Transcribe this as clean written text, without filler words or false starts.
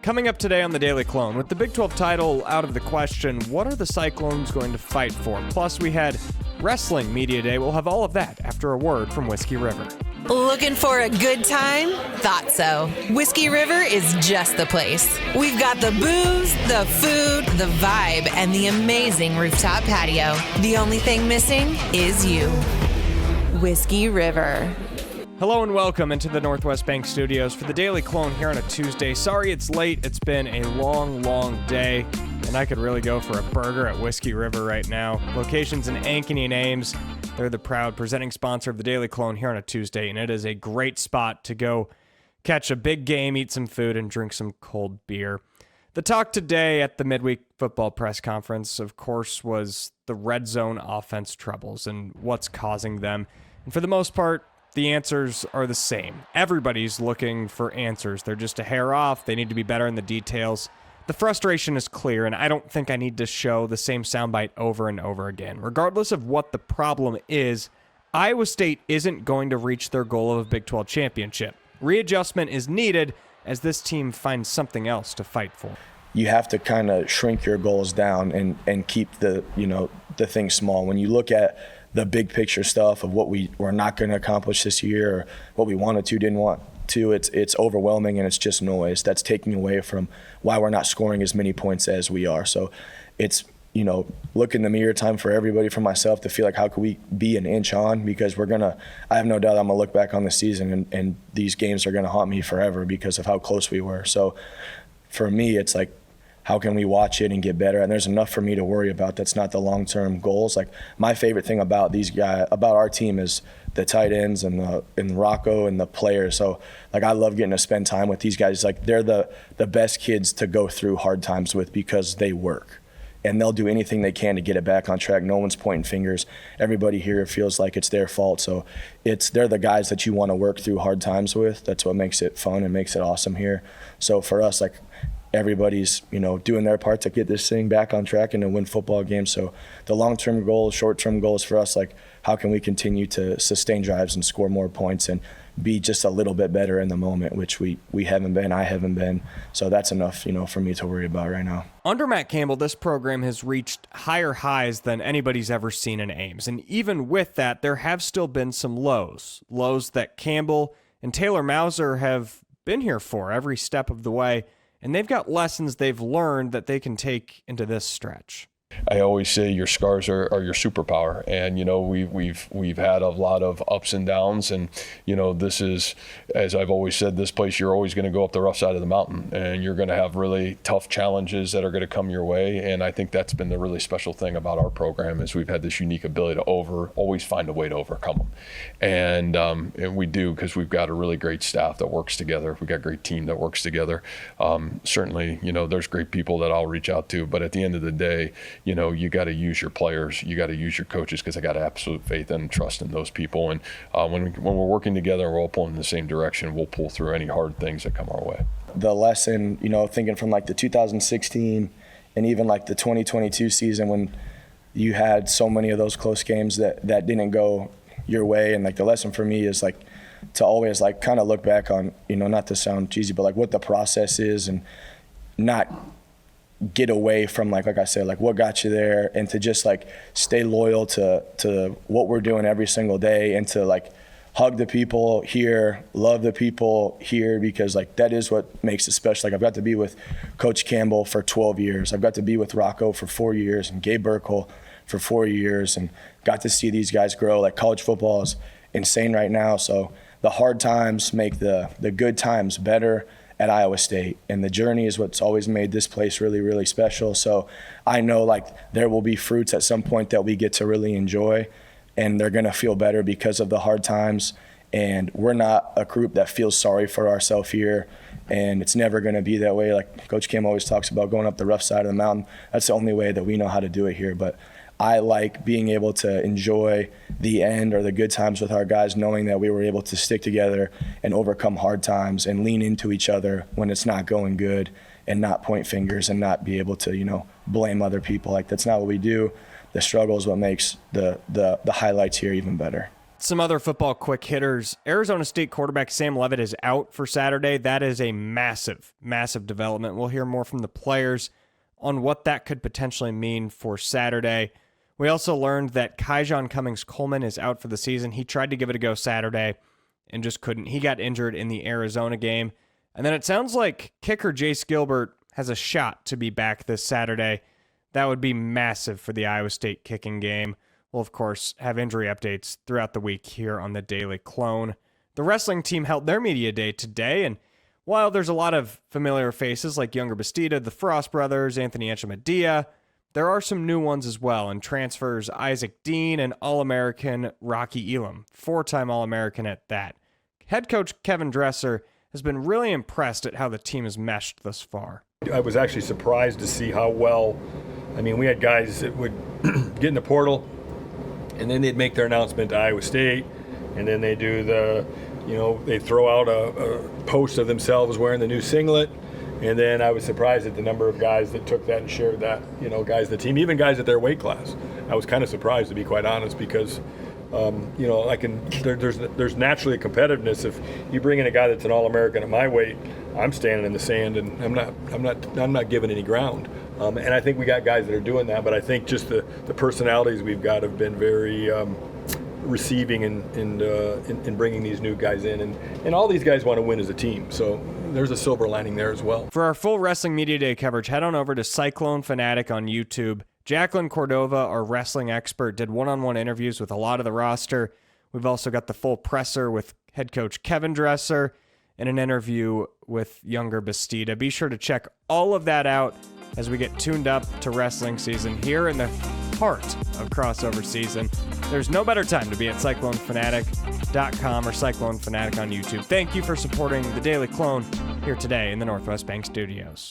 Coming up today on the Daily Clone, with the Big 12 title out of the question, what are the Cyclones going to fight for? Plus, we had Wrestling Media Day. We'll have all of that after a word from Whiskey River. Looking for a good time? Thought so. Whiskey River is just the place. We've got the booze, the food, the vibe, and the amazing rooftop patio. The only thing missing is you. Whiskey River. Hello and welcome into the Northwest Bank Studios for the Daily Clone here on a Tuesday. Sorry it's late. It's been a long day, and I could really go for a burger at Whiskey River right now. Locations in Ankeny and Ames. They're the proud presenting sponsor of the Daily Clone here on a Tuesday, and it is a great spot to go catch a big game, eat some food, and drink some cold beer. The talk today at the midweek football press conference, of course, was the red zone offense troubles and what's causing them. And for the most part, the answers are the same. Everybody's looking for answers. They're just a hair off. They need to be better in the details. The frustration is clear, and I don't think I need to show the same soundbite over and over again. Regardless of what the problem is, Iowa State isn't going to reach their goal of a Big 12 championship. Readjustment is needed as this team finds something else to fight for. You have to kind of shrink your goals down and keep the thing small. When you look at the big picture stuff of what we're not going to accomplish this year or what we wanted to, didn't want to, it's overwhelming and it's just noise. That's taking away from why we're not scoring as many points as we are. So it's, look in the mirror time for everybody, for myself, to feel like how could we be an inch on, because I have no doubt I'm going to look back on the season and these games are going to haunt me forever because of how close we were. So for me, it's like, how can we watch it and get better? And there's enough for me to worry about. That's not the long-term goals. Like, my favorite thing about these guys, about our team, is the tight ends and Rocco and the players. So, like, I love getting to spend time with these guys. Like, they're the best kids to go through hard times with because they work. And they'll do anything they can to get it back on track. No one's pointing fingers. Everybody here feels like it's their fault. So they're the guys that you want to work through hard times with. That's what makes it fun and makes it awesome here. So for us, like, everybody's, doing their part to get this thing back on track and to win football games. So the long-term goals, short-term goals for us, like, how can we continue to sustain drives and score more points and be just a little bit better in the moment, which we haven't been, I haven't been. So that's enough, for me to worry about right now. Under Matt Campbell, this program has reached higher highs than anybody's ever seen in Ames. And even with that, there have still been some lows that Campbell and Taylor Mauser have been here for every step of the way. And they've got lessons they've learned that they can take into this stretch. I always say your scars are your superpower, and we've had a lot of ups and downs, and this is, as I've always said, this place you're always going to go up the rough side of the mountain, and you're going to have really tough challenges that are going to come your way. And I think that's been the really special thing about our program, is we've had this unique ability to always find a way to overcome them, and we do, because we've got a really great staff that works together. We've got a great team that works together. Certainly, there's great people that I'll reach out to, but at the end of the day, you got to use your players, you got to use your coaches, because I got absolute faith and trust in those people. And when we're working together and we're all pulling in the same direction, we'll pull through any hard things that come our way. The lesson, thinking from like the 2016 and even like the 2022 season, when you had so many of those close games that didn't go your way, and like the lesson for me is like to always like kind of look back on, not to sound cheesy, but like what the process is, and not get away from like I said, like what got you there, and to just like stay loyal to what we're doing every single day, and to like hug the people here, love the people here, because like that is what makes it special. Like, I've got to be with Coach Campbell for 12 years. I've got to be with Rocco for 4 years and Gabe Burkle for 4 years, and got to see these guys grow. Like, college football is insane right now. So the hard times make the good times better at Iowa State, and the journey is what's always made this place really, really special. So I know like there will be fruits at some point that we get to really enjoy, and they're going to feel better because of the hard times. And we're not a group that feels sorry for ourselves here, and it's never going to be that way. Like Coach Kim always talks about going up the rough side of the mountain. That's the only way that we know how to do it here. But I like being able to enjoy the end or the good times with our guys, knowing that we were able to stick together and overcome hard times and lean into each other when it's not going good, and not point fingers and not be able to, blame other people. Like, that's not what we do. The struggle is what makes the highlights here even better. Some other football quick hitters. Arizona State quarterback Sam Leavitt is out for Saturday. That is a massive, massive development. We'll hear more from the players on what that could potentially mean for Saturday. We also learned that Kyjon Cummings-Coleman is out for the season. He tried to give it a go Saturday and just couldn't. He got injured in the Arizona game. And then it sounds like kicker Jace Gilbert has a shot to be back this Saturday. That would be massive for the Iowa State kicking game. We'll, of course, have injury updates throughout the week here on the Daily Clone. The wrestling team held their media day today, and while there's a lot of familiar faces like Younger Bastida, the Frost brothers, Anthony Enchimadilla, there are some new ones as well, and transfers Isaac Dean and All-American Rocky Elam, 4-time All-American at that. Head coach Kevin Dresser has been really impressed at how the team has meshed thus far. I was actually surprised to see how well, we had guys that would get in the portal, and then they'd make their announcement to Iowa State, and then they do they throw out a post of themselves wearing the new singlet, and then I was surprised at the number of guys that took that and shared that, guys in the team, even guys at their weight class. I was kind of surprised, to be quite honest, because, there's naturally a competitiveness. If you bring in a guy that's an All-American at my weight, I'm standing in the sand and I'm not giving any ground. And I think we got guys that are doing that, but I think just the personalities we've got have been very receiving and bringing these new guys in. And all these guys want to win as a team. So there's a silver lining there as well. For our full Wrestling Media Day coverage, head on over to Cyclone Fanatic on YouTube. Jacqueline Cordova, our wrestling expert, did one-on-one interviews with a lot of the roster. We've also got the full presser with head coach Kevin Dresser and an interview with Younger Bastida. Be sure to check all of that out as we get tuned up to wrestling season here in the heart of crossover season. There's no better time to be at CycloneFanatic.com or Cyclone Fanatic on YouTube. Thank you for supporting the Daily Clone here today in the Northwest Bank Studios.